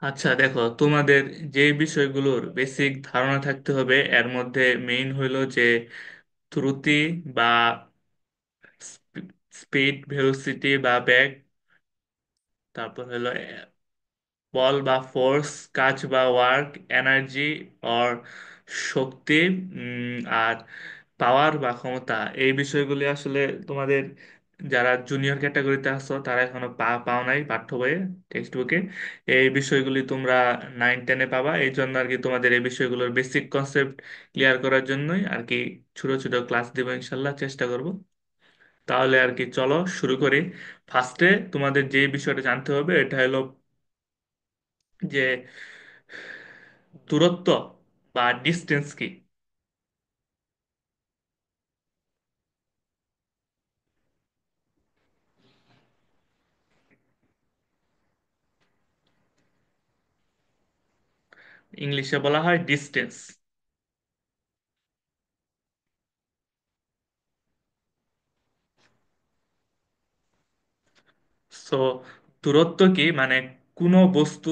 আচ্ছা দেখো, তোমাদের যে বিষয়গুলোর বেসিক ধারণা থাকতে হবে এর মধ্যে মেইন হইলো যে ত্রুটি বা স্পিড, ভেলোসিটি বা বেগ, তারপর হলো বল বা ফোর্স, কাজ বা ওয়ার্ক, এনার্জি অর শক্তি, আর পাওয়ার বা ক্ষমতা। এই বিষয়গুলি আসলে তোমাদের যারা জুনিয়র ক্যাটাগরিতে আছো তারা এখনো পাও নাই পাঠ্য বইয়ে, টেক্সট বুকে। এই বিষয়গুলি তোমরা 9-10-এ পাবা। এই জন্য আর কি তোমাদের এই বিষয়গুলোর বেসিক কনসেপ্ট ক্লিয়ার করার জন্যই আর কি ছোট ছোট ক্লাস দিব, ইনশাল্লাহ চেষ্টা করব। তাহলে আর কি চলো শুরু করি। ফার্স্টে তোমাদের যে বিষয়টা জানতে হবে এটা হলো যে দূরত্ব বা ডিস্টেন্স কি। ইংলিশে বলা হয় ডিস্টেন্স। সো দূরত্ব কি মানে কোনো বস্তু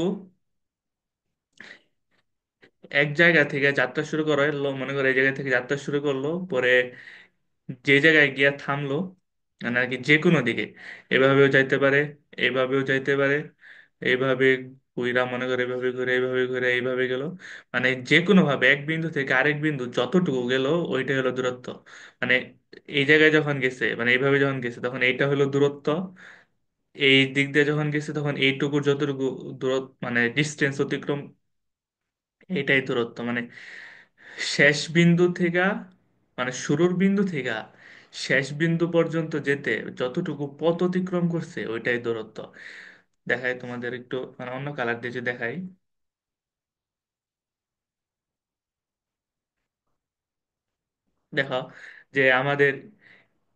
এক জায়গা থেকে যাত্রা শুরু করলো, মনে করো এই জায়গা থেকে যাত্রা শুরু করলো, পরে যে জায়গায় গিয়া থামলো, মানে আর কি যে কোনো দিকে এভাবেও যাইতে পারে, এইভাবেও যাইতে পারে, এইভাবে ঘুরা, মনে করে এইভাবে ঘুরে এইভাবে ঘুরে এইভাবে গেল, মানে যে কোনো ভাবে এক বিন্দু থেকে আরেক বিন্দু যতটুকু গেল ওইটাই হলো দূরত্ব। মানে এই জায়গায় যখন গেছে, মানে এইভাবে যখন গেছে তখন এইটা হলো দূরত্ব। এই দিক দিয়ে যখন গেছে তখন এইটুকুর যতটুকু দূরত্ব মানে ডিস্টেন্স অতিক্রম, এটাই দূরত্ব। মানে শেষ বিন্দু থেকে, মানে শুরুর বিন্দু থেকে শেষ বিন্দু পর্যন্ত যেতে যতটুকু পথ অতিক্রম করছে ওইটাই দূরত্ব। দেখাই তোমাদের একটু, মানে অন্য কালার দিয়ে যে দেখাই। দেখো যে আমাদের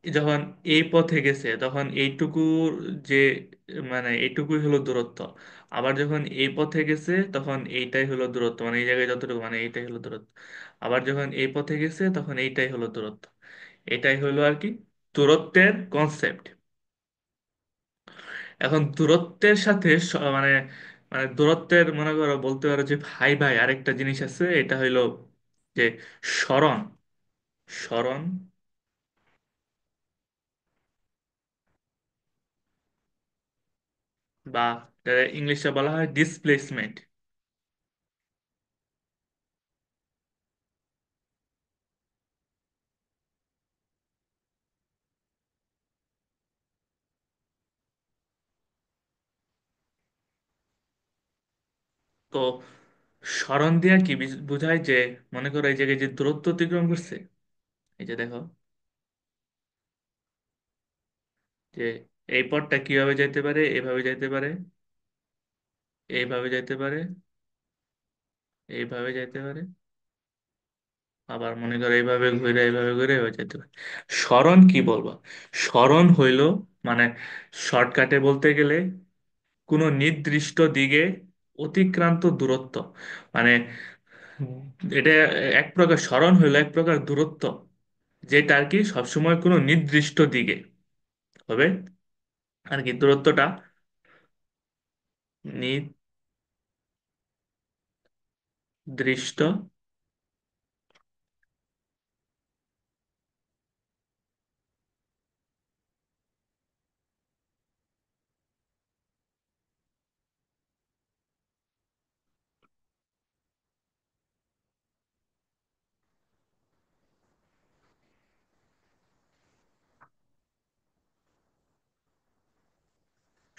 যখন এই পথে গেছে তখন এইটুকু, যে মানে এইটুকুই হলো দূরত্ব। আবার যখন এই পথে গেছে তখন এইটাই হলো দূরত্ব, মানে এই জায়গায় যতটুকু, মানে এইটাই হলো দূরত্ব। আবার যখন এই পথে গেছে তখন এইটাই হলো দূরত্ব। এটাই হলো আর কি দূরত্বের কনসেপ্ট। এখন দূরত্বের সাথে মানে মানে দূরত্বের, মনে করো বলতে পারো যে ভাই ভাই আরেকটা জিনিস আছে, এটা হইলো যে সরণ। সরণ বা ইংলিশে বলা হয় ডিসপ্লেসমেন্ট। তো সরণ দিয়া কি বোঝায় যে, মনে করো এই জায়গায় যে দূরত্ব অতিক্রম করছে, এই যে দেখো যে এই পথটা কিভাবে যাইতে পারে, এভাবে যাইতে পারে, এইভাবে যাইতে পারে, এইভাবে যাইতে পারে, আবার মনে করো এইভাবে ঘুরে এইভাবে ঘুরে এইভাবে যাইতে পারে। সরণ কি বলবো? সরণ হইল মানে শর্টকাটে বলতে গেলে কোনো নির্দিষ্ট দিকে অতিক্রান্ত দূরত্ব। মানে এটা এক প্রকার, সরণ হইলো এক প্রকার দূরত্ব যেটা আর কি সবসময় কোনো নির্দিষ্ট দিকে হবে আর কি দূরত্বটা নির্দিষ্ট।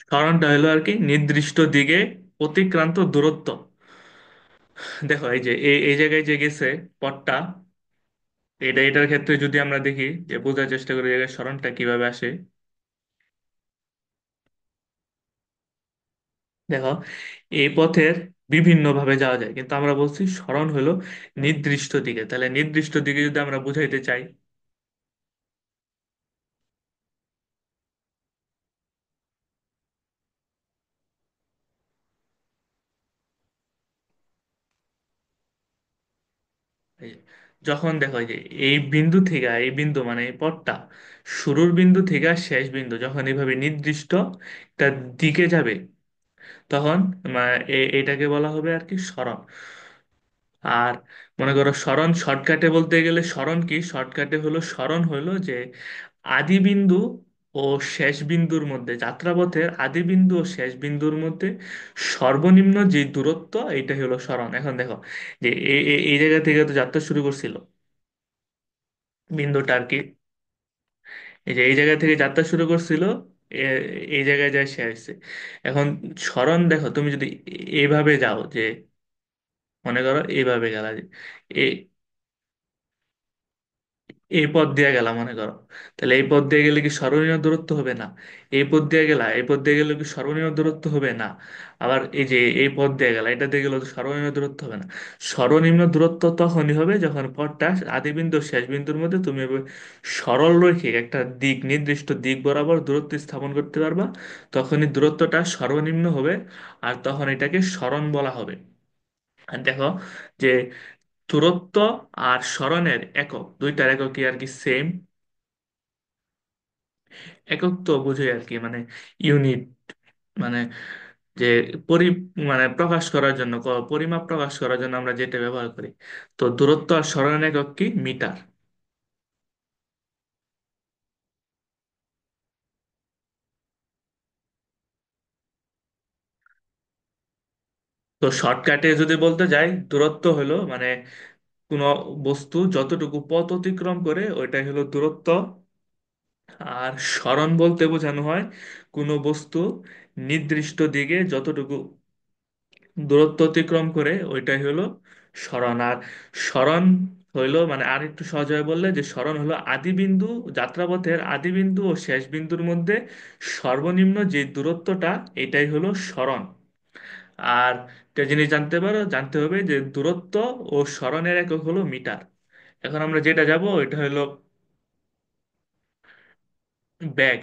সরণটা হলো আর কি নির্দিষ্ট দিকে অতিক্রান্ত দূরত্ব। দেখো এই যে এই জায়গায় যে গেছে পথটা, এটার ক্ষেত্রে যদি আমরা দেখি যে বোঝার চেষ্টা করি এই জায়গায় সরণটা কিভাবে আসে। দেখো এই পথের বিভিন্ন ভাবে যাওয়া যায়, কিন্তু আমরা বলছি সরণ হলো নির্দিষ্ট দিকে। তাহলে নির্দিষ্ট দিকে যদি আমরা বুঝাইতে চাই, এই যে, যখন দেখো এই যে এই বিন্দু থেকে এই বিন্দু মানে এই পথটা শুরুর বিন্দু থেকে শেষ বিন্দু যখন এইভাবে নির্দিষ্ট একটা দিকে যাবে, তখন এটাকে বলা হবে আর কি স্মরণ। আর মনে করো স্মরণ শর্টকাটে বলতে গেলে স্মরণ কি, শর্টকাটে হলো স্মরণ হলো যে আদি বিন্দু ও শেষ বিন্দুর মধ্যে, যাত্রাপথের আদি বিন্দু ও শেষ বিন্দুর মধ্যে সর্বনিম্ন যে দূরত্ব, এইটাই হলো স্মরণ। এখন দেখো যে এই জায়গা থেকে তো যাত্রা শুরু করছিল বিন্দুটা আর কি, এই যে এই জায়গা থেকে যাত্রা শুরু করছিল, এই জায়গায় যায় শেষ হয়েছে। এখন স্মরণ দেখো, তুমি যদি এইভাবে যাও যে, মনে করো এইভাবে গেলা যে এই পথ দিয়ে গেলাম মনে করো, তাহলে এই পথ দিয়ে গেলে কি সর্বনিম্ন দূরত্ব হবে না? এই পথ দিয়ে গেলা, এই পথ দিয়ে গেলে কি সর্বনিম্ন দূরত্ব হবে না? আবার এই যে এই পথ দিয়ে গেলা, এটা দিয়ে গেলে তো সর্বনিম্ন দূরত্ব হবে না? সর্বনিম্ন দূরত্ব তখনই হবে যখন পথটা আদি বিন্দু ও শেষ বিন্দুর মধ্যে তুমি এভাবে সরল রৈখিক একটা দিক, নির্দিষ্ট দিক বরাবর দূরত্ব স্থাপন করতে পারবা, তখনই দূরত্বটা সর্বনিম্ন হবে। আর তখন এটাকে সরণ বলা হবে। আর দেখো যে দূরত্ব আর সরণের একক, দুইটার একক কি আর কি সেম। একক তো বুঝোই আর কি, মানে ইউনিট, মানে যে পরি মানে প্রকাশ করার জন্য, পরিমাপ প্রকাশ করার জন্য আমরা যেটা ব্যবহার করি। তো দূরত্ব আর সরণের একক কি, মিটার। তো শর্টকাটে যদি বলতে যাই, দূরত্ব হলো মানে কোনো বস্তু যতটুকু পথ অতিক্রম করে ওইটাই হলো দূরত্ব। আর সরণ বলতে বোঝানো হয় কোনো বস্তু নির্দিষ্ট দিকে যতটুকু দূরত্ব অতিক্রম করে ওইটাই হলো সরণ। আর সরণ হইলো মানে আর একটু সহজভাবে বললে যে সরণ হলো আদি বিন্দু, যাত্রাপথের আদি বিন্দু ও শেষ বিন্দুর মধ্যে সর্বনিম্ন যে দূরত্বটা, এটাই হলো সরণ। আর একটা জিনিস জানতে হবে যে দূরত্ব ও সরণের একক হলো মিটার। এখন আমরা যেটা যাব এটা হলো ব্যাগ।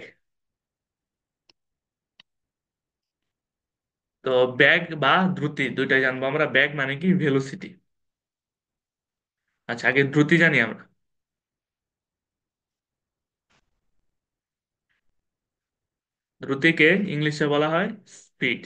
তো ব্যাগ বা দ্রুতি দুইটাই জানবো আমরা। ব্যাগ মানে কি, ভেলোসিটি। আচ্ছা, আগে দ্রুতি জানি আমরা। দ্রুতিকে ইংলিশে বলা হয় স্পিড।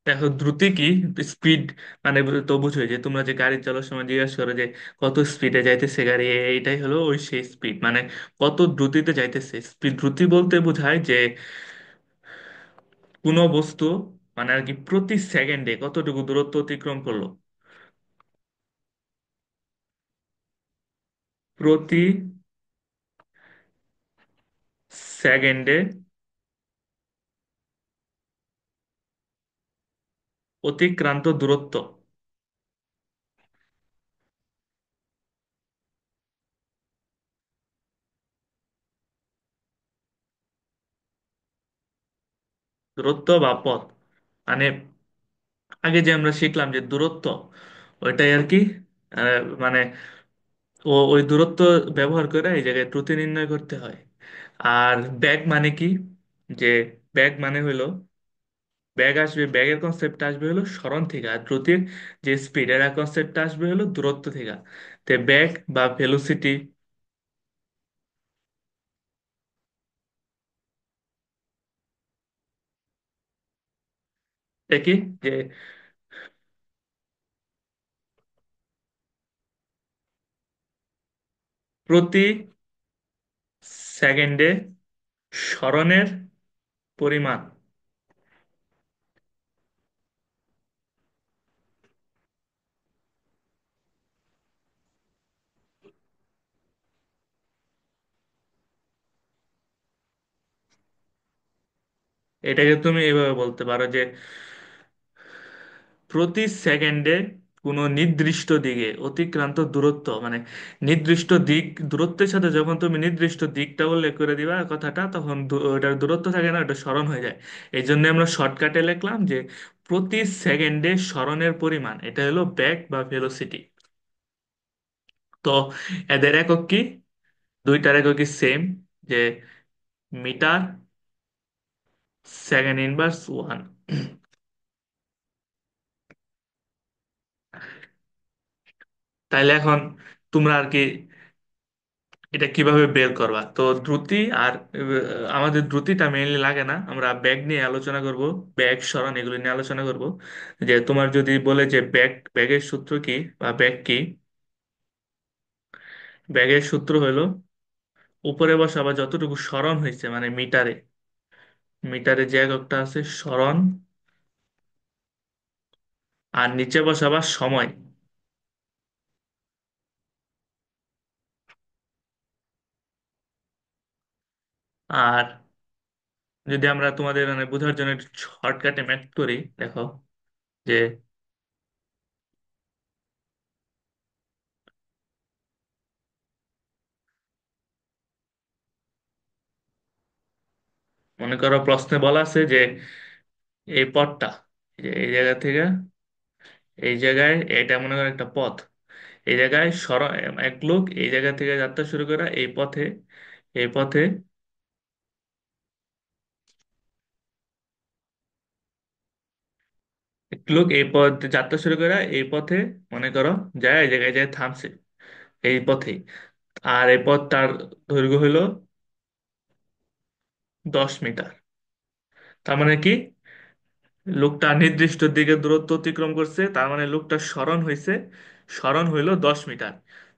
দেখো দ্রুতি কি, স্পিড মানে তো বুঝোই যে তোমরা যে গাড়ি চালানোর সময় জিজ্ঞাসা করো যে কত স্পিডে যাইতেছে গাড়ি, এইটাই হলো ওই সেই স্পিড, মানে কত দ্রুতিতে যাইতেছে। স্পিড, দ্রুতি বলতে বোঝায় যে কোনো বস্তু মানে আর কি প্রতি সেকেন্ডে কতটুকু দূরত্ব অতিক্রম করলো। প্রতি সেকেন্ডে অতিক্রান্ত দূরত্ব। দূরত্ব বা পথ মানে আগে যে আমরা শিখলাম যে দূরত্ব, ওইটাই আর কি মানে ওই দূরত্ব ব্যবহার করে এই জায়গায় ত্রুটি নির্ণয় করতে হয়। আর ব্যাগ মানে কি, যে ব্যাগ মানে হলো ব্যাগ আসবে, ব্যাগের কনসেপ্ট আসবে হলো স্মরণ থেকে, আর দ্রুতির যে স্পিড এর কনসেপ্ট আসবে হলো দূরত্ব থেকে। তো ব্যাগ বা ভেলোসিটি কি, যে প্রতি সেকেন্ডে সরণের পরিমাণ। এটাকে তুমি এভাবে বলতে পারো যে প্রতি সেকেন্ডে কোনো নির্দিষ্ট দিকে অতিক্রান্ত দূরত্ব, মানে নির্দিষ্ট দিক, দূরত্বের সাথে যখন তুমি নির্দিষ্ট দিকটা উল্লেখ করে দিবা কথাটা, তখন ওটার দূরত্ব থাকে না, ওটা সরণ হয়ে যায়। এই জন্য আমরা শর্টকাটে লিখলাম যে প্রতি সেকেন্ডে সরণের পরিমাণ, এটা হলো ব্যাক বা ভেলোসিটি। তো এদের একক কি, দুইটার একক কি সেম, যে মিটার, সেকেন্ড ইনভার্স ওয়ান। তাইলে এখন তোমরা আর কি এটা কিভাবে বের করবা? তো দ্রুতি আর আমাদের দ্রুতিটা মেইনলি লাগে না, আমরা ব্যাগ নিয়ে আলোচনা করব। ব্যাগ সরণ এগুলো নিয়ে আলোচনা করব। যে তোমার যদি বলে যে ব্যাগের সূত্র কি বা ব্যাগ কি, ব্যাগের সূত্র হলো উপরে বসা বা যতটুকু সরণ হয়েছে মানে মিটারে, মিটারে যে এককটা আছে সরণ, আর নিচে বসাবা সময়। আর যদি আমরা তোমাদের মানে বোঝার জন্য শর্টকাটে ম্যাথ করি, দেখো যে মনে করো প্রশ্নে বলা আছে যে এই পথটা, এই যে এই জায়গা থেকে এই জায়গায়, এটা মনে করো একটা পথ, এই জায়গায় এক লোক এই জায়গা থেকে যাত্রা শুরু করা এই পথে, এই পথে এক লোক এই পথ যাত্রা শুরু করা এই পথে, মনে করো যায় এই জায়গায় যায় থামছে এই পথেই। আর এই পথ তার দৈর্ঘ্য হলো 10 মিটার। তার মানে কি, লোকটা নির্দিষ্ট দিকে দূরত্ব অতিক্রম করছে, তার মানে লোকটার সরণ হয়েছে, সরণ হইলো 10 মিটার।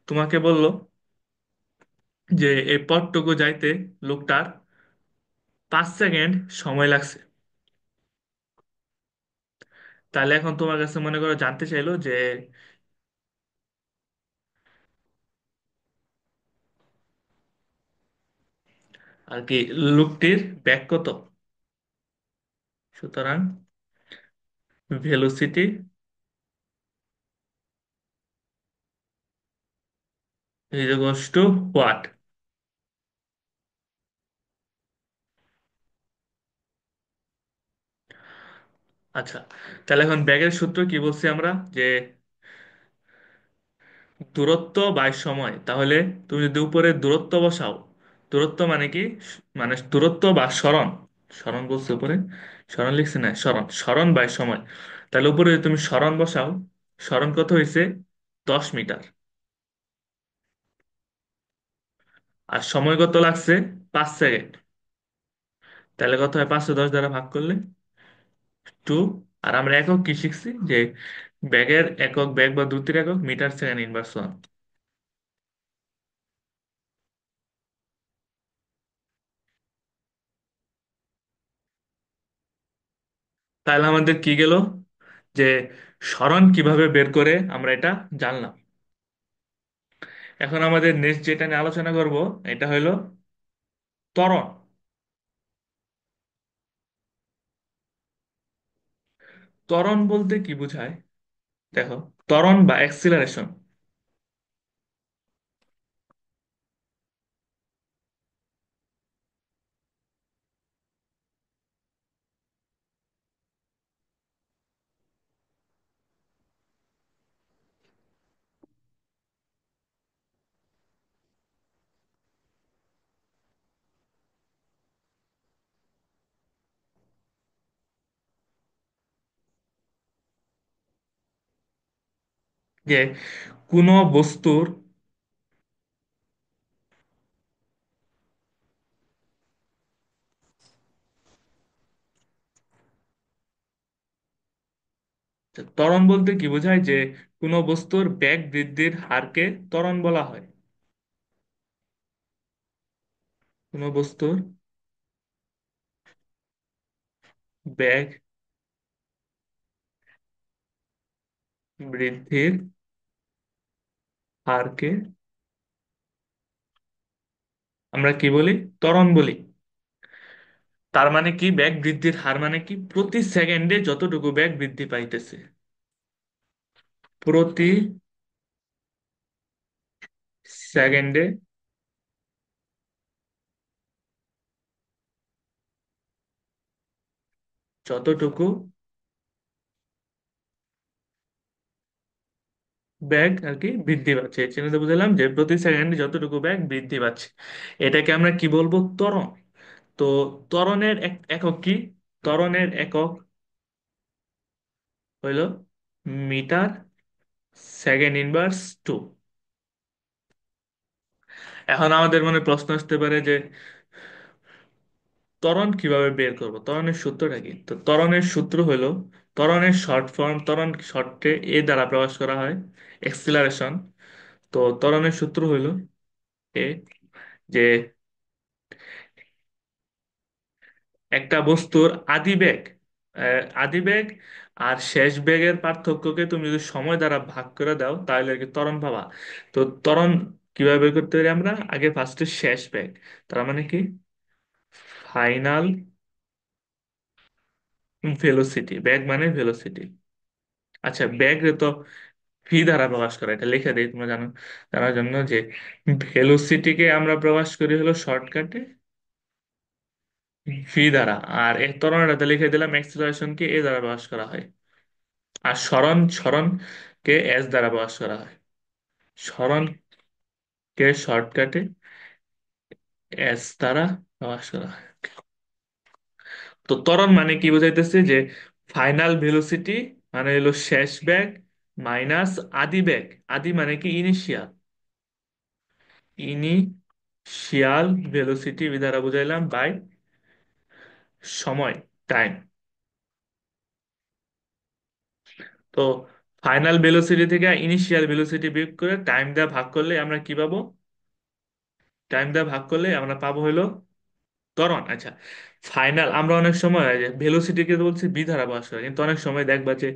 তোমাকে বললো যে এই পথটুকু যাইতে লোকটার 5 সেকেন্ড সময় লাগছে। তাহলে এখন তোমার কাছে মনে করো জানতে চাইলো যে আর কি লোকটির ব্যাগ কত। সুতরাং velocity is equals two what. আচ্ছা, তাহলে এখন ব্যাগের সূত্র কি বলছি আমরা, যে দূরত্ব বাই সময়। তাহলে তুমি যদি উপরে দূরত্ব বসাও, দূরত্ব মানে কি, মানে দূরত্ব বা সরণ, সরণ বলছে উপরে, সরণ লিখছে না, সরণ, সরণ বাই সময়। তাহলে উপরে যদি তুমি সরণ বসাও, সরণ কত হয়েছে 10 মিটার, আর সময় কত লাগছে 5 সেকেন্ড। তাহলে কত হয় 510 দ্বারা ভাগ করলে 2। আর আমরা একক কি শিখছি, যে ব্যাগের একক, ব্যাগ বা দ্রুতির একক মিটার সেকেন্ড ইনভার্স ওয়ান। তাহলে আমাদের কি গেল, যে সরণ কিভাবে বের করে আমরা এটা জানলাম। এখন আমাদের নেক্সট যেটা নিয়ে আলোচনা করব, এটা হলো ত্বরণ। ত্বরণ বলতে কি বোঝায়, দেখো, ত্বরণ বা অ্যাক্সিলারেশন, যে কোনো বস্তুর, ত্বরণ বলতে কি বোঝায়, যে কোনো বস্তুর বেগ বৃদ্ধির হারকে ত্বরণ বলা হয়। কোনো বস্তুর বেগ বৃদ্ধির হারকে আমরা কি বলি, ত্বরণ বলি। তার মানে কি, বেগ বৃদ্ধির হার মানে কি, প্রতি সেকেন্ডে যতটুকু বেগ বৃদ্ধি পাইতেছে, প্রতি সেকেন্ডে যতটুকু ব্যাগ আর কি বৃদ্ধি পাচ্ছে। চিহ্নিত বুঝলাম যে প্রতি সেকেন্ডে যতটুকু ব্যাগ বৃদ্ধি পাচ্ছে, এটাকে আমরা কি বলবো, ত্বরণ। তো ত্বরণের একক কি, ত্বরণের একক হইল মিটার সেকেন্ড ইনভার্স টু। এখন আমাদের মনে প্রশ্ন আসতে পারে যে ত্বরণ কিভাবে বের করব, ত্বরণের সূত্রটা কি? তো ত্বরণের সূত্র হলো, ত্বরণের শর্ট ফর্ম, ত্বরণ শর্টে এ দ্বারা প্রকাশ করা হয়, এক্সিলারেশন। তো ত্বরণের সূত্র হলো এ, যে একটা বস্তুর আদি বেগ, আদি বেগ আর শেষ বেগের পার্থক্যকে তুমি যদি সময় দ্বারা ভাগ করে দাও তাহলে আর কি ত্বরণ পাবা। তো ত্বরণ কিভাবে বের করতে পারি আমরা? আগে ফার্স্টে শেষ বেগ, তার মানে কি ফাইনাল ভেলোসিটি, বেগ মানে ভেলোসিটি। আচ্ছা, বেগ তো ভি দ্বারা প্রকাশ করা, এটা লিখে দিই তোমরা জানো, জানার জন্য যে ভেলোসিটিকে আমরা প্রকাশ করি হলো শর্টকাটে ভি দ্বারা, আর এই ত্বরণটাতে লিখে দিলাম অ্যাক্সিলারেশন কে এ দ্বারা প্রকাশ করা হয়, আর সরণ কে এস দ্বারা প্রকাশ করা হয়। সরণ কে শর্টকাটে এস দ্বারা প্রকাশ করা হয়। তো ত্বরণ মানে কি বোঝাইতেছে যে ফাইনাল ভেলোসিটি মানে হলো শেষ বেগ মাইনাস আদি বেগ, আদি মানে কি ইনিশিয়াল, ইনিশিয়াল ভেলোসিটি দ্বারা বুঝাইলাম বাই সময়, টাইম। তো ফাইনাল ভেলোসিটি থেকে ইনিশিয়াল ভেলোসিটি বিয়োগ করে টাইম দেওয়া ভাগ করলে আমরা কি পাবো? টাইম দেওয়া ভাগ করলে আমরা পাবো হলো ত্বরণ। আচ্ছা, ফাইনাল আমরা অনেক সময় ভেলোসিটিকে বলছি বি ধারা প্রকাশ করে, কিন্তু অনেক সময় দেখবা যে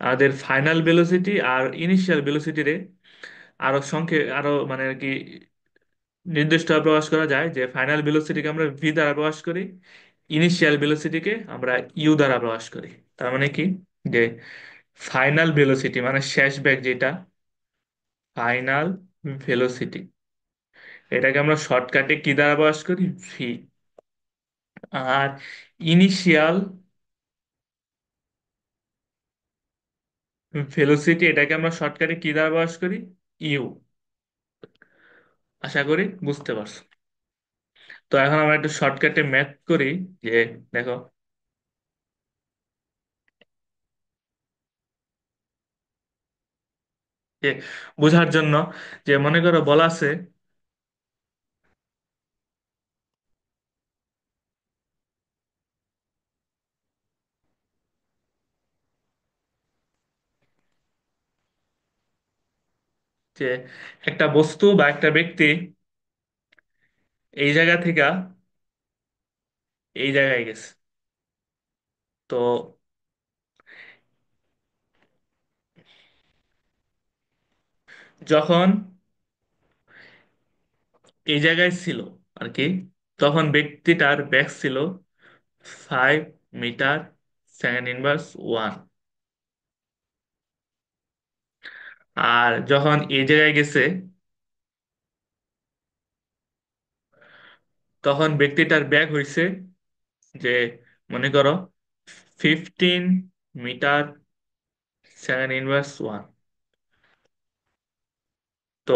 আমাদের ফাইনাল ভেলোসিটি আর ইনিশিয়াল ভেলোসিটি রে আরো সংখ্যে আরো মানে আর কি নির্দিষ্টভাবে প্রকাশ করা যায়, যে ফাইনাল ভেলোসিটিকে আমরা ভি দ্বারা প্রকাশ করি, ইনিশিয়াল ভেলোসিটিকে আমরা ইউ দ্বারা প্রকাশ করি। তার মানে কি যে ফাইনাল ভেলোসিটি মানে শেষ বেগ যেটা, ফাইনাল ভেলোসিটি, এটাকে আমরা শর্টকাটে কি দ্বারা প্রকাশ করি? ভি। আর ইনিশিয়াল ভেলোসিটি এটাকে আমরা শর্টকাটে কি দ্বারা প্রকাশ করি? ইউ। আশা করি বুঝতে পারছো। তো এখন আমরা একটু শর্টকাটে ম্যাথ করি, যে দেখো, যে বোঝার জন্য, যে মনে করো বলা আছে যে একটা বস্তু বা একটা ব্যক্তি এই জায়গা থেকে এই জায়গায় গেছে। তো যখন এই জায়গায় ছিল আর কি, তখন ব্যক্তিটার ব্যাক ছিল 5 মিটার সেকেন্ড ইনভার্স ওয়ান। আর যখন এই জায়গায় গেছে তখন ব্যক্তিটার ব্যাক হয়েছে যে মনে করো 15 মিটার সেকেন্ড ইনভার্স ওয়ান। তো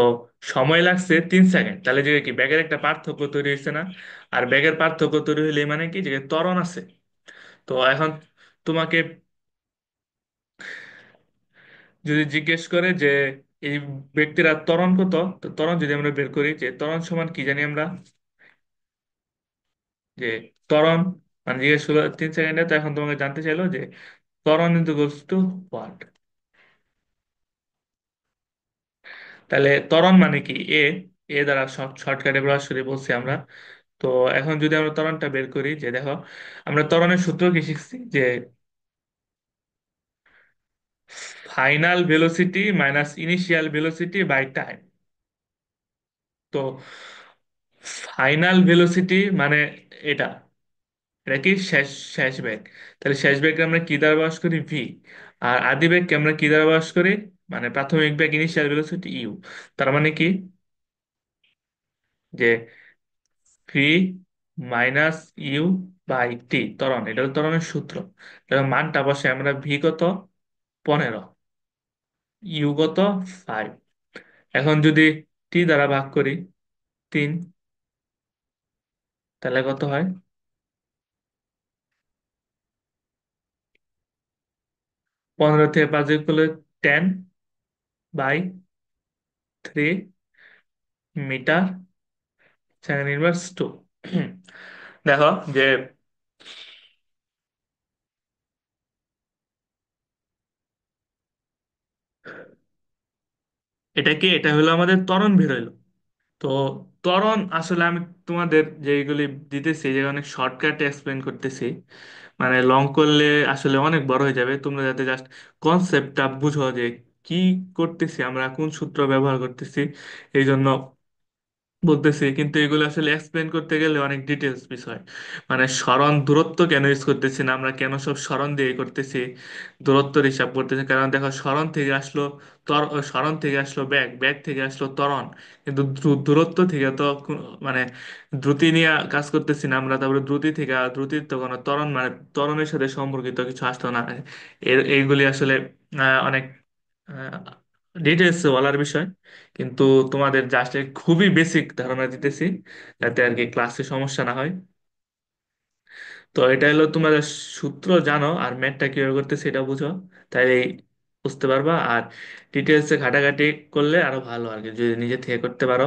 সময় লাগছে 3 সেকেন্ড, তাহলে যে কি ব্যাগের একটা পার্থক্য তৈরি হয়েছে না? আর ব্যাগের পার্থক্য তৈরি হলে মানে কি যে ত্বরণ আছে। তো এখন তোমাকে যদি জিজ্ঞেস করে যে এই ব্যক্তিরা ত্বরণ কত, তো ত্বরণ যদি আমরা বের করি যে ত্বরণ সমান কি জানি আমরা, যে ত্বরণ মানে জিজ্ঞেস করলো 3 সেকেন্ডে, তো এখন তোমাকে জানতে চাইলো যে ত্বরণ ইকুয়ালস টু হোয়াট। তাহলে ত্বরণ মানে কি এ, এ দ্বারা শর্টকাটে প্রকাশ করে বলছি আমরা। তো এখন যদি আমরা ত্বরণটা বের করি, যে দেখো আমরা ত্বরণের সূত্র কি শিখছি, যে final velocity minus initial velocity by time. তো ফাইনাল ভেলোসিটি মানে এটা, এটা কি শেষ, শেষ বেগ। তাহলে শেষ বেগকে আমরা কি দ্বারা প্রকাশ করি? ভি। আর আদি বেগকে আমরা কি দ্বারা প্রকাশ করি? মানে প্রাথমিক বেগ ইনিশিয়াল ভেলোসিটি ইউ। তার মানে কি যে V minus you by T ত্বরণ, এটা হলো ত্বরণের সূত্র। তাহলে মানটা বসে আমরা ভি কত 15, ইউ কত 5। এখন যদি টি দ্বারা ভাগ করি 3, তাহলে কত হয়? 15 থেকে 5 যোগ করলে 10/3 মিটার সেকেন্ড ইনভার্স টু। দেখো যে এটা কি, এটা হলো আমাদের ত্বরণ বের হইলো। তো ত্বরণ আসলে আমি তোমাদের যেগুলি দিতেছি যে অনেক শর্টকাটে এক্সপ্লেন করতেছি, মানে লং করলে আসলে অনেক বড় হয়ে যাবে। তোমরা যাতে জাস্ট কনসেপ্টটা বুঝো যে কি করতেছি আমরা, কোন সূত্র ব্যবহার করতেছি, এই জন্য বলতেছি। কিন্তু এগুলো আসলে এক্সপ্লেন করতে গেলে অনেক ডিটেলস বিষয়। মানে সরণ দূরত্ব কেন ইউজ করতেছি না আমরা, কেন সব সরণ দিয়ে করতেছি, দূরত্বের হিসাব করতেছি। কারণ দেখো সরণ থেকে আসলো সরণ থেকে আসলো ব্যাগ, ব্যাগ থেকে আসলো ত্বরণ। কিন্তু দূরত্ব থেকে তো মানে দ্রুতি নিয়ে কাজ করতেছি না আমরা। তারপরে দ্রুতি থেকে দ্রুতির তো কোনো ত্বরণ মানে ত্বরণের সাথে সম্পর্কিত কিছু আসতো না। এইগুলি আসলে অনেক ডিটেলস বলার বিষয়। কিন্তু তোমাদের জাস্ট খুবই বেসিক ধারণা দিতেছি, যাতে আর কি ক্লাসে সমস্যা না হয়। তো এটা হলো তোমরা সূত্র জানো আর ম্যাথটা কিভাবে করতে সেটা বুঝো, তাহলে বুঝতে পারবা। আর ডিটেলসে ঘাটাঘাটি করলে আরো ভালো আর কি, যদি নিজে থেকে করতে পারো।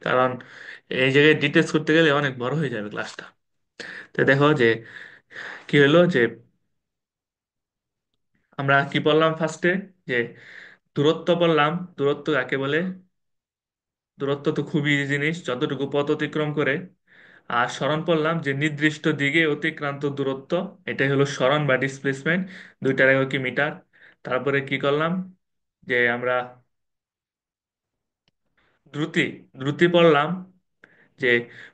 কারণ এই জায়গায় ডিটেলস করতে গেলে অনেক বড় হয়ে যাবে ক্লাসটা। তো দেখো যে কি হলো যে আমরা কি বললাম ফার্স্টে, যে দূরত্ব বললাম। দূরত্ব কাকে বলে? দূরত্ব তো খুবই ইজি জিনিস, যতটুকু পথ অতিক্রম করে। আর সরণ পড়লাম যে নির্দিষ্ট দিকে অতিক্রান্ত দূরত্ব, এটাই হলো সরণ বা ডিসপ্লেসমেন্ট। দুইটার একক কি মিটার। তারপরে কি করলাম, যে আমরা দ্রুতি, দ্রুতি পড়লাম যে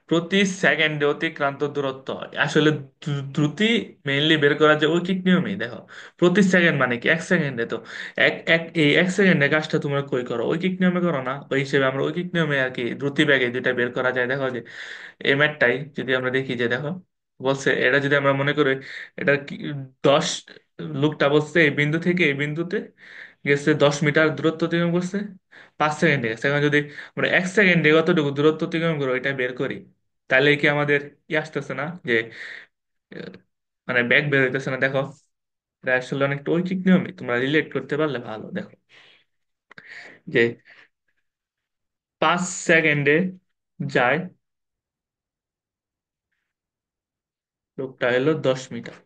প্রতি সেকেন্ডে অতিক্রান্ত দূরত্ব। আসলে দ্রুতি মেইনলি বের করা যায় ঐকিক নিয়মেই। দেখো প্রতি সেকেন্ড মানে কি, এক সেকেন্ডে তো এক এক এই এক সেকেন্ডে কাজটা তোমরা কই করো, ঐকিক নিয়মে করো না। ওই হিসেবে আমরা ঐকিক নিয়মে আর কি দ্রুতি ব্যাগে দুইটা বের করা যায়। দেখো যে এই ম্যাটটাই যদি আমরা দেখি, যে দেখো বলছে এটা যদি আমরা মনে করি, এটা কি 10, লোকটা বলছে এই বিন্দু থেকে এই বিন্দুতে গেছে 10 মিটার দূরত্ব অতিক্রম করছে 5 সেকেন্ডে গেছে। এখন যদি আমরা এক সেকেন্ডে কতটুকু দূরত্ব অতিক্রম করবো এটা বের করি, তাহলে কি আমাদের আসতেছে না যে আহ, মানে ব্যাগ বের হইতেছে না? দেখো এটা আসলে অনেকটা ঐকিক নিয়মই, তোমরা রিলেট করতে পারলে ভালো। দেখো যে 5 সেকেন্ডে যায় লোকটা হলো 10 মিটার,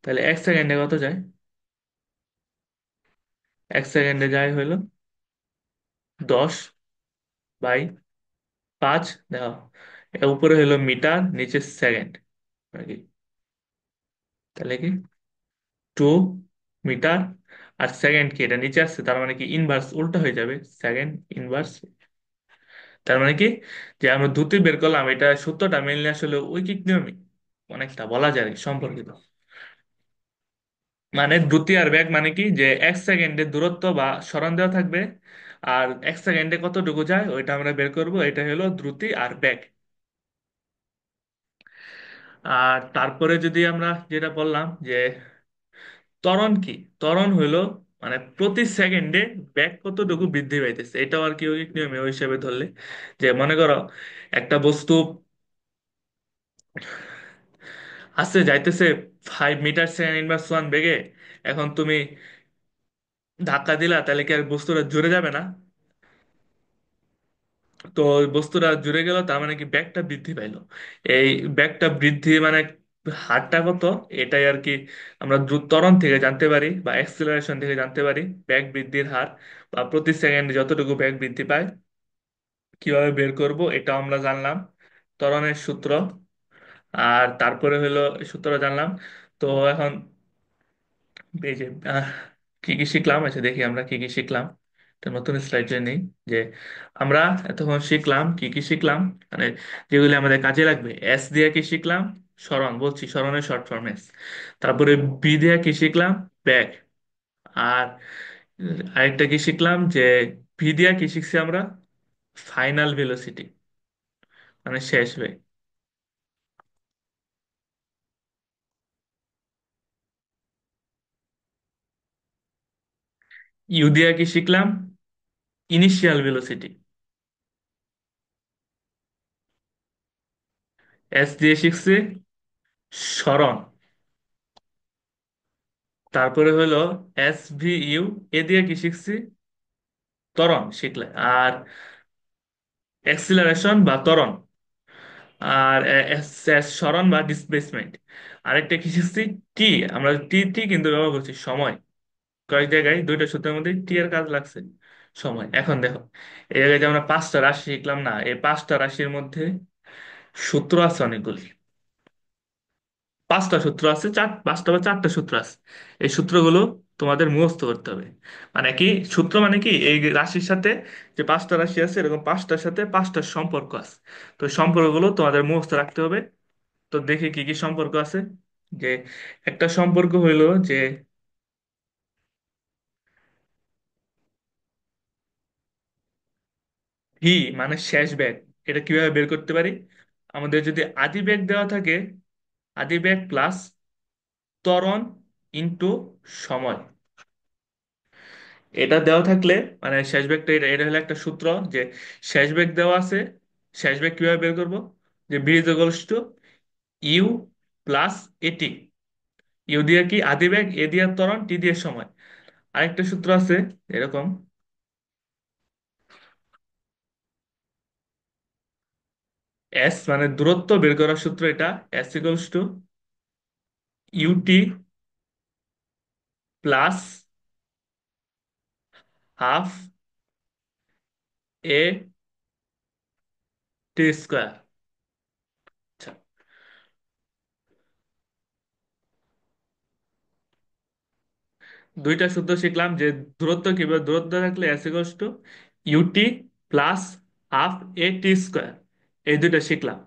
তাহলে এক সেকেন্ডে কত যায়? এক সেকেন্ডে যায় হলো 10/5। দেখো এর উপরে হলো মিটার, নিচে সেকেন্ড নাকি, তাহলে কি 2 মিটার। আর সেকেন্ড কি এটা নিচে আসছে, তার মানে কি ইনভার্স উল্টা হয়ে যাবে, সেকেন্ড ইনভার্স। তার মানে কি, যে আমরা দ্রুতি বের করলাম, এটা সূত্রটা মেনলি আসলে ঐকিক নিয়মই অনেকটা বলা যায় আর কি সম্পর্কিত। মানে দ্রুতি আর বেগ মানে কি, যে এক সেকেন্ডে দূরত্ব বা সরণ দেওয়া থাকবে, আর এক সেকেন্ডে কতটুকু যায় ওইটা আমরা বের করব, এটা হলো দ্রুতি আর বেগ। আর তারপরে যদি আমরা যেটা বললাম যে ত্বরণ কি, ত্বরণ হইলো মানে প্রতি সেকেন্ডে ব্যাগ কতটুকু বৃদ্ধি পাইতেছে, এটাও আর কি ঐকিক নিয়মে ওই হিসেবে ধরলে। যে মনে করো একটা বস্তু আস্তে যাইতেছে 5 মিটার সেকেন্ড ইনভার্স 1 বেগে, এখন তুমি ধাক্কা দিলা, তাহলে কি আর বস্তুটা জুড়ে যাবে না? তো ওই বস্তুটা জুড়ে গেল, তার মানে কি ব্যাগটা বৃদ্ধি পাইলো। এই ব্যাগটা বৃদ্ধি মানে হারটা কত, এটাই আর কি আমরা দ্রুত ত্বরণ থেকে জানতে পারি বা অ্যাক্সিলারেশন থেকে জানতে পারি ব্যাগ বৃদ্ধির হার, বা প্রতি সেকেন্ডে যতটুকু ব্যাগ বৃদ্ধি পায় কিভাবে বের করব এটাও আমরা জানলাম, ত্বরণের সূত্র। আর তারপরে হলো সূত্র জানলাম। তো এখন এই যে কি কি শিখলাম, আচ্ছা দেখি আমরা কি কি শিখলাম। একটা নতুন স্লাইডে নেই, যে আমরা এতক্ষণ শিখলাম কি কি শিখলাম, মানে যেগুলি আমাদের কাজে লাগবে। এস দিয়ে কি শিখলাম? সরণ, বলছি সরণের শর্ট ফর্ম এস। তারপরে বি দিয়ে কি শিখলাম? ব্যাক। আর আরেকটা কি শিখলাম, যে ভি দিয়ে কি শিখছি আমরা? ফাইনাল ভেলোসিটি, মানে শেষ বেগ। ইউ দিয়ে কি শিখলাম? Initial velocity. এস দিয়ে শিখছি সরণ। তারপরে হলো এস ভি ইউ, এ দিয়ে কি শিখছি? ত্বরণ শিখলে। আর অ্যাক্সিলারেশন বা ত্বরণ, আর সরণ বা ডিসপ্লেসমেন্ট। আরেকটা কি শিখছি? টি। আমরা টি টি কিন্তু ব্যবহার করছি সময়। কয়েক জায়গায় দুইটা সূত্রের মধ্যে টি এর কাজ লাগছে সময়। এখন দেখো, এই জায়গায় যে আমরা পাঁচটা রাশি শিখলাম না, এই পাঁচটা রাশির মধ্যে সূত্র আছে অনেকগুলি। পাঁচটা সূত্র আছে, পাঁচটা বা চারটা সূত্র আছে। এই সূত্রগুলো তোমাদের মুখস্থ করতে হবে। মানে কি সূত্র, মানে কি এই রাশির সাথে, যে পাঁচটা রাশি আছে এরকম পাঁচটার সাথে পাঁচটা সম্পর্ক আছে। তো এই সম্পর্কগুলো তোমাদের মুখস্থ রাখতে হবে। তো দেখি কি কি সম্পর্ক আছে। যে একটা সম্পর্ক হইলো যে ভি মানে শেষ বেগ। এটা কিভাবে বের করতে পারি? আমাদের যদি আদি বেগ দেওয়া থাকে, আদি বেগ প্লাস ত্বরণ ইনটু সময়, এটা দেওয়া থাকলে মানে শেষ বেগটা, এটা এটা হলো একটা সূত্র যে শেষ বেগ দেওয়া আছে। শেষ বেগ কিভাবে বের করব? যে V is equals to you plus A T. U দিয়ে কি আদি বেগ, এ দিয়ে ত্বরণ, টি দিয়ে সময়। আরেকটা সূত্র আছে এরকম, এস মানে দূরত্ব বের করার সূত্র এটা। S equals to ut plus half a t square. আচ্ছা, দুইটা সূত্র শিখলাম যে দূরত্ব কিভাবে, দূরত্ব থাকলে s equals to ut plus half a t square. এই দুইটা শিখলাম।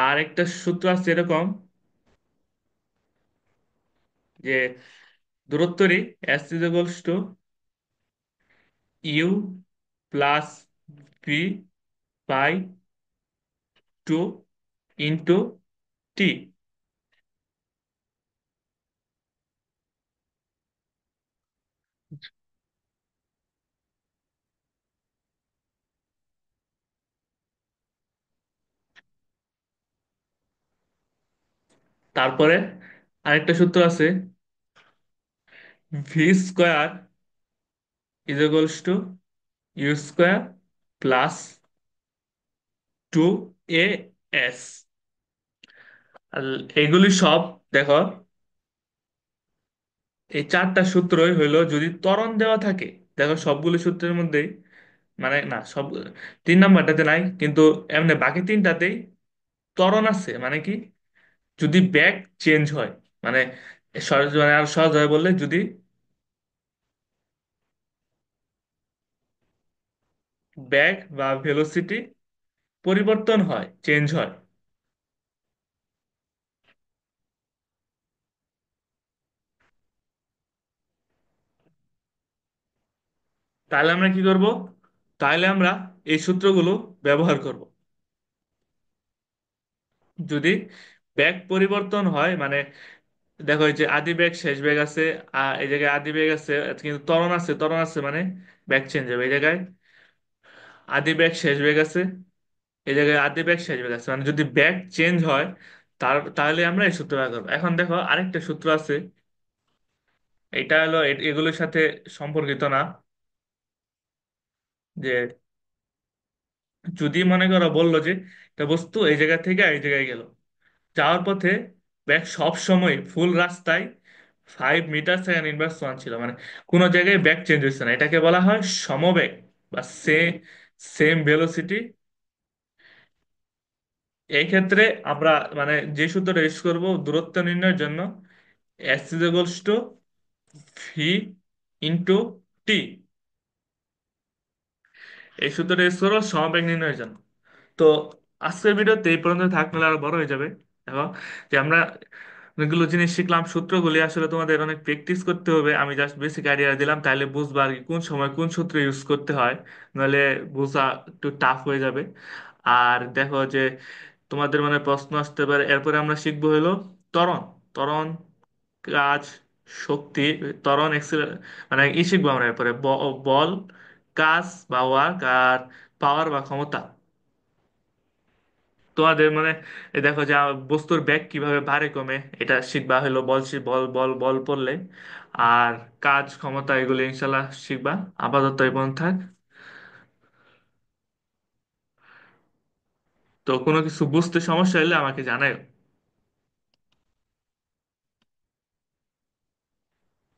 আর একটা সূত্র আছে এরকম, যে দূরত্বরই s is equals to you plus v by two into t. তারপরে আরেকটা সূত্র আছে, v square is equals to u square plus two a s. আর এগুলি সব দেখো, এই চারটা সূত্রই হইলো যদি ত্বরণ দেওয়া থাকে। দেখো সবগুলো সূত্রের মধ্যেই, মানে না সব, তিন নাম্বারটাতে নাই কিন্তু এমনি বাকি তিনটাতেই ত্বরণ আছে। মানে কি যদি ব্যাগ চেঞ্জ হয়, মানে সহজ, মানে আর সহজ হয় বললে, যদি ব্যাগ বা ভেলোসিটি পরিবর্তন হয়, চেঞ্জ হয়, তাহলে আমরা কি করব? তাহলে আমরা এই সূত্রগুলো ব্যবহার করব। যদি ব্যাগ পরিবর্তন হয়, মানে দেখো এই যে আদি বেগ শেষ বেগ আছে, এই জায়গায় আদি বেগ আছে কিন্তু ত্বরণ আছে, ত্বরণ আছে মানে বেগ চেঞ্জ হবে। এই জায়গায় আদি বেগ শেষ বেগ আছে, এই জায়গায় আদি বেগ শেষ বেগ আছে, মানে যদি বেগ চেঞ্জ হয় তাহলে আমরা এই সূত্র ব্যবহার করবো। এখন দেখো আরেকটা সূত্র আছে, এটা হলো এগুলোর সাথে সম্পর্কিত না। যে যদি মনে করো বললো যে একটা বস্তু এই জায়গা থেকে এই জায়গায় গেল, যাওয়ার পথে ব্যাগ সব সময় ফুল রাস্তায় 5 মিটার সেকেন্ড ইনভার্স ওয়ান ছিল, মানে কোনো জায়গায় ব্যাগ চেঞ্জ হচ্ছে না, এটাকে বলা হয় সমবেগ বা সেম ভেলোসিটি। এই ক্ষেত্রে আমরা মানে যে সূত্রটা ইউজ করবো দূরত্ব নির্ণয়ের জন্য, s is equals to v into t. এই সূত্রটা ইউজ করবো সমবেগ নির্ণয়ের জন্য। তো আজকের ভিডিওতে এই পর্যন্ত থাক, নাহলে আরো বড় হয়ে যাবে। দেখো যে আমরা অনেকগুলো জিনিস শিখলাম, সূত্রগুলি আসলে তোমাদের অনেক প্র্যাকটিস করতে হবে। আমি জাস্ট বেসিক আইডিয়া দিলাম, তাহলে বুঝবা আর কি কোন সময় কোন সূত্র ইউজ করতে হয়, নাহলে বোঝা একটু টাফ হয়ে যাবে। আর দেখো যে তোমাদের মানে প্রশ্ন আসতে পারে, এরপরে আমরা শিখবো হলো ত্বরণ। ত্বরণ, কাজ, শক্তি, ত্বরণ, মানে শিখবো আমরা এরপরে বল, কাজ বা ওয়ার্ক, আর পাওয়ার বা ক্ষমতা। তোমাদের মানে এই দেখো যে বস্তুর ব্যাগ কিভাবে বাড়ে কমে, এটা শিখবা হলো বল বল বল বল পড়লে। আর কাজ, ক্ষমতা, এগুলো ইনশাল্লাহ শিখবা। আপাতত এই পর্যন্ত থাক। তো কোনো কিছু বুঝতে সমস্যা হলে আমাকে জানাও।